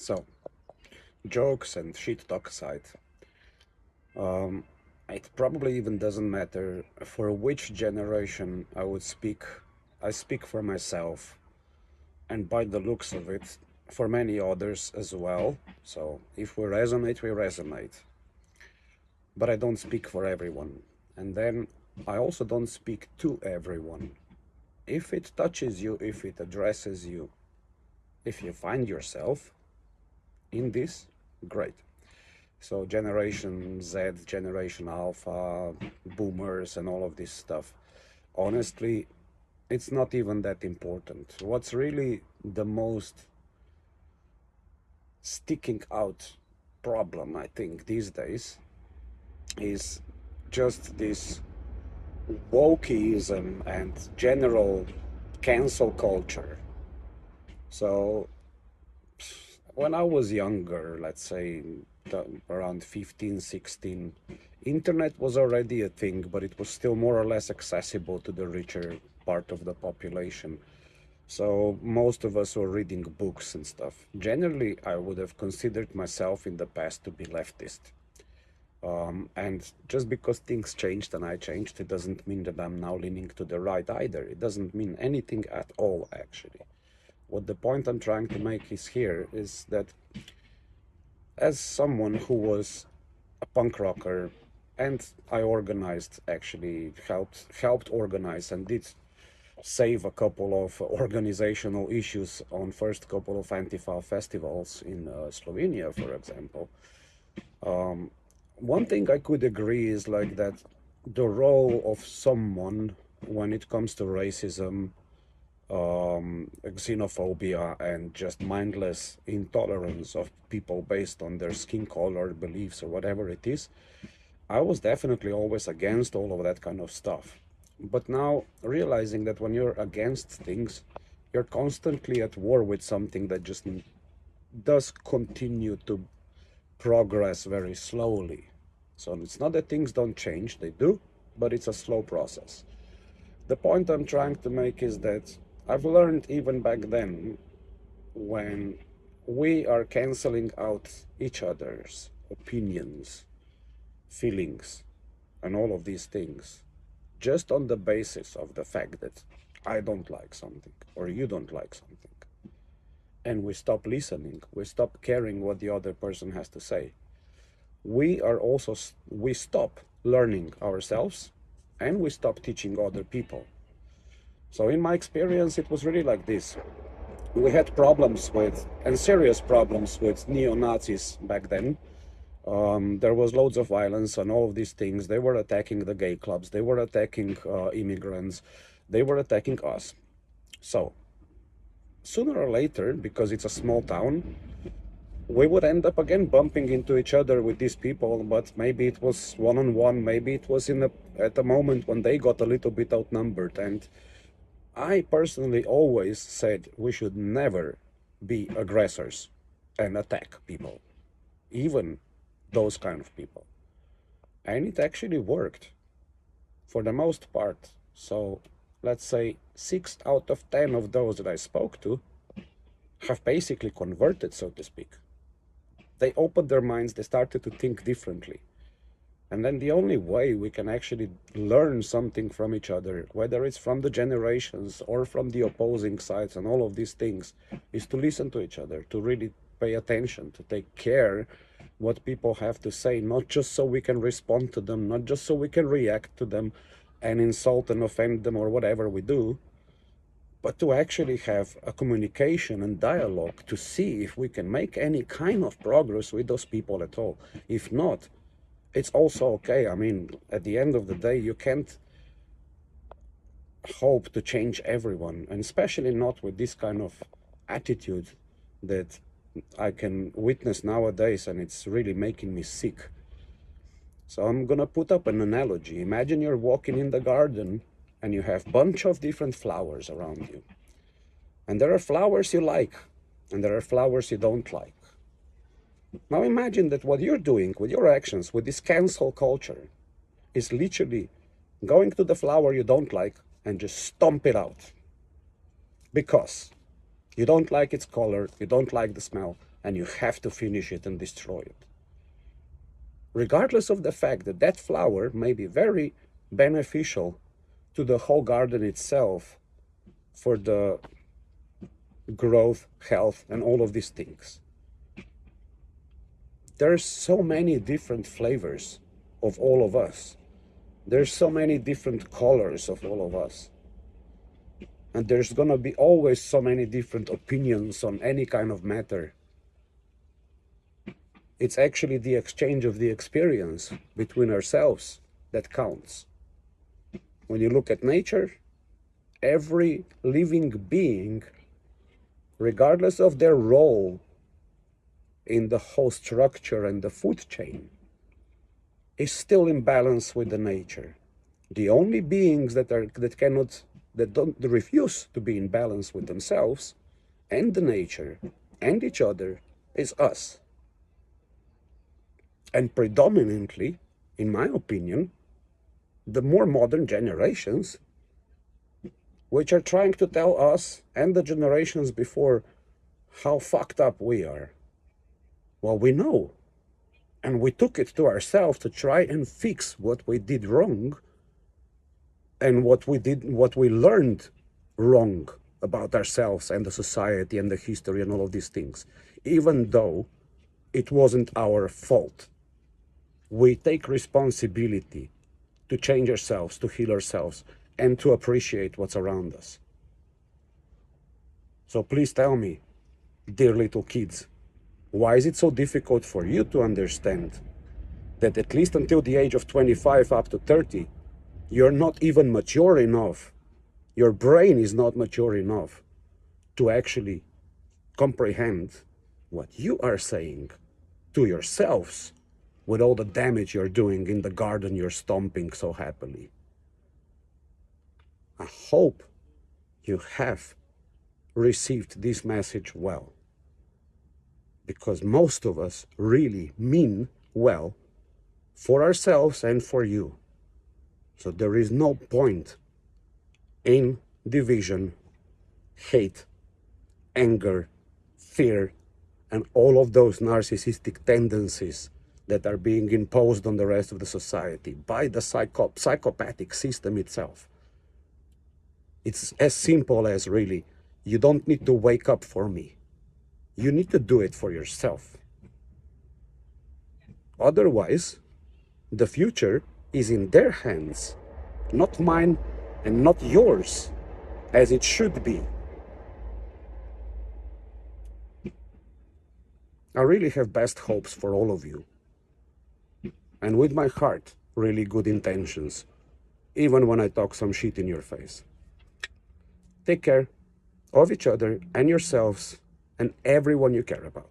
So, jokes and shit talk aside, it probably even doesn't matter for which generation I would speak. I speak for myself, and by the looks of it, for many others as well. So, if we resonate, we resonate. But I don't speak for everyone. And then I also don't speak to everyone. If it touches you, if it addresses you, if you find yourself in this, great. So Generation Z, Generation Alpha, boomers, and all of this stuff. Honestly, it's not even that important. What's really the most sticking out problem, I think, these days is just this wokeism and general cancel culture. So when I was younger, let's say around 15, 16, internet was already a thing, but it was still more or less accessible to the richer part of the population. So most of us were reading books and stuff. Generally, I would have considered myself in the past to be leftist. And just because things changed and I changed, it doesn't mean that I'm now leaning to the right either. It doesn't mean anything at all, actually. What the point I'm trying to make is here is that as someone who was a punk rocker, and I organized, actually helped organize and did save a couple of organizational issues on first couple of Antifa festivals in Slovenia, for example. One thing I could agree is like that the role of someone when it comes to racism, xenophobia, and just mindless intolerance of people based on their skin color, beliefs, or whatever it is, I was definitely always against all of that kind of stuff. But now realizing that when you're against things, you're constantly at war with something that just does continue to progress very slowly. So it's not that things don't change, they do, but it's a slow process. The point I'm trying to make is that I've learned even back then, when we are canceling out each other's opinions, feelings, and all of these things, just on the basis of the fact that I don't like something or you don't like something, and we stop listening, we stop caring what the other person has to say, we stop learning ourselves, and we stop teaching other people. So in my experience, it was really like this. We had problems with, and serious problems with, neo-Nazis back then. There was loads of violence and all of these things. They were attacking the gay clubs. They were attacking immigrants. They were attacking us. So sooner or later, because it's a small town, we would end up again bumping into each other with these people, but maybe it was one-on-one, maybe it was at a moment when they got a little bit outnumbered. And I personally always said we should never be aggressors and attack people, even those kind of people. And it actually worked for the most part. So let's say 6 out of 10 of those that I spoke to have basically converted, so to speak. They opened their minds, they started to think differently. And then the only way we can actually learn something from each other, whether it's from the generations or from the opposing sides and all of these things, is to listen to each other, to really pay attention, to take care what people have to say, not just so we can respond to them, not just so we can react to them and insult and offend them or whatever we do, but to actually have a communication and dialogue to see if we can make any kind of progress with those people at all. If not, it's also okay. I mean, at the end of the day, you can't hope to change everyone, and especially not with this kind of attitude that I can witness nowadays, and it's really making me sick. So I'm gonna put up an analogy. Imagine you're walking in the garden and you have a bunch of different flowers around you. And there are flowers you like, and there are flowers you don't like. Now imagine that what you're doing with your actions, with this cancel culture, is literally going to the flower you don't like and just stomp it out. Because You don't like its color, you don't like the smell, and you have to finish it and destroy it. Regardless of the fact that that flower may be very beneficial to the whole garden itself for the growth, health, and all of these things. There's so many different flavors of all of us. There's so many different colors of all of us. And there's gonna be always so many different opinions on any kind of matter. It's actually the exchange of the experience between ourselves that counts. When you look at nature, every living being, regardless of their role in the whole structure and the food chain, is still in balance with the nature. The only beings that don't refuse to be in balance with themselves and the nature and each other is us. And predominantly, in my opinion, the more modern generations, which are trying to tell us and the generations before how fucked up we are. Well, we know, and we took it to ourselves to try and fix what we did wrong and what we learned wrong about ourselves and the society and the history and all of these things, even though it wasn't our fault. We take responsibility to change ourselves, to heal ourselves, and to appreciate what's around us. So please tell me, dear little kids, why is it so difficult for you to understand that at least until the age of 25 up to 30, you're not even mature enough, your brain is not mature enough to actually comprehend what you are saying to yourselves with all the damage you're doing in the garden you're stomping so happily? I hope you have received this message well, because most of us really mean well for ourselves and for you. So there is no point in division, hate, anger, fear, and all of those narcissistic tendencies that are being imposed on the rest of the society by the psychopathic system itself. It's as simple as, really, you don't need to wake up for me. You need to do it for yourself. Otherwise, the future is in their hands, not mine and not yours, as it should be. I really have best hopes for all of you. And with my heart, really good intentions, even when I talk some shit in your face. Take care of each other and yourselves and everyone you care about.